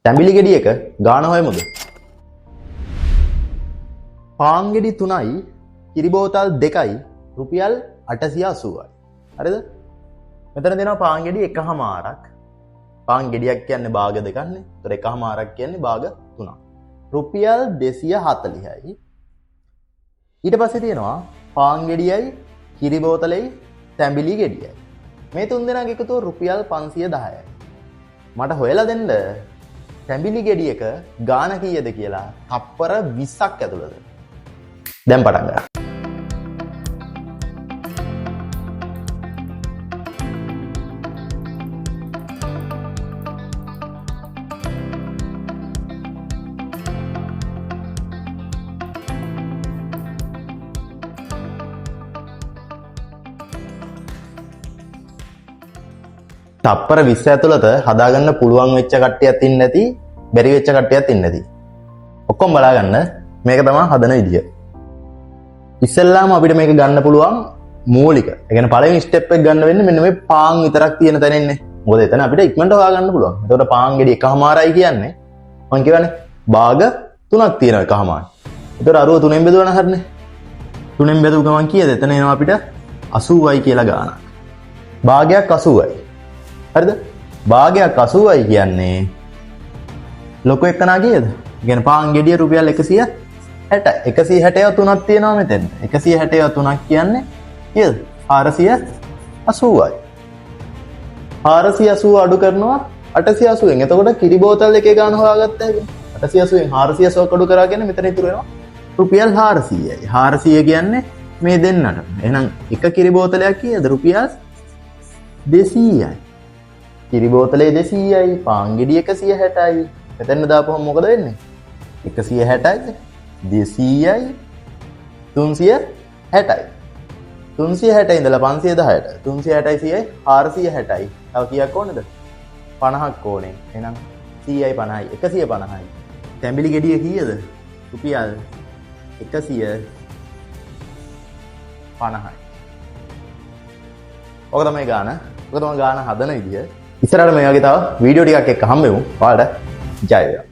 තැඹිලි ගෙඩි එක ගාන හොයමුද? පාන් ගෙඩි 3යි කිරි බෝතල් 2යි රුපියල් 880යි. හරිද? මෙතන දෙනවා පාන් ගෙඩි එකහමාරක්. පාන් ගෙඩියක් කියන්නේ භාග දෙකක්නේ. ඒතර එකහමාරක් කියන්නේ භාග 3ක්. රුපියල් 240යි. ඊට පස්සේ තියෙනවා පාන් ගෙඩියයි කිරි බෝතලෙයි තැඹිලි ගෙඩියයි. මේ තුන් දෙනාගේ එකතුව රුපියල් 510යි. මට හොයලා දෙන්න තැඹිලි ගෙඩියක ගාන කීයද කියලා තප්පර 20ක් ඇතුළත. දැන් පටන් ගන්න. තප්පර 20 ඇතුළත හදාගන්න පුළුවන් වෙච්ච කට්ටියක් ඉන්නේ නැති, බැරි වෙච්ච කට්ටියක් ඉන්නේ නැති. ඔක්කොම බලා ගන්න. මේක තමයි හදන විදිය. ඉස්සෙල්ලාම අපිට මේක ගන්න පුළුවන් මූලික. ඒ කියන්නේ පළවෙනි ස්ටෙප් එක ගන්න වෙන්නේ මෙන්න මේ පාන් විතරක් තියෙන තැන ඉන්නේ. මොකද එතන අපිට ඉක්මනට හොයා ගන්න පුළුවන්. එතකොට පාන් ගෙඩි එකමාරයි කියන්නේ මම කියවනේ භාග 3ක් තියෙනවා එකමාරයි. එතකොට 63න් බෙදුවා හරිනේ. 3න් බෙදුව ගමන් කීයද? එතන එනවා අපිට 80යි කියලා ගානක්. භාගයක් 80යි. හරිද? භාගයක් 80යි කියන්නේ ලොකු එකනා කීයද? කියන්නේ පාන් ගෙඩිය රුපියල් 160. 160ව 3ක් තියෙනවා මෙතෙන්. 160ව 3ක් කියන්නේ කීයද? 480යි. 480 අඩු කරනවා 880ෙන්. එතකොට කිරි බෝතල් එකේ ගාන හොයාගත්තා හැකියි. 880ෙන් 480ක් අඩු කරා කියන්නේ මෙතන ඉතුරු වෙනවා රුපියල් 400යි. 400 කියන්නේ මේ දෙන්නට. එහෙනම් එක කිරි බෝතලයක් කීයද? රුපියල් 200යි. කිරි බෝතලේ 200යි, පාන් ගෙඩිය 160යි. මෙතන දාපුවම මොකද වෙන්නේ? 160යි, 200යි, 360යි. 360 ඉඳලා 510ට. 360යි 100යි 460යි. තව කීයක් ඕනේද? 50ක් ඕනේ. එහෙනම් 100යි 50යි 150යි. තැඹිලි ගෙඩිය කීයද? රුපියල් 150යි. ඔක තමයි ගාන. ඔක තමයි ගාන හදන විදිය. ඉස්සරහට මේ වගේ තව වීඩියෝ ටිකක් එක්ක හම්බෙමු. ඔයාලට ජය වේවා.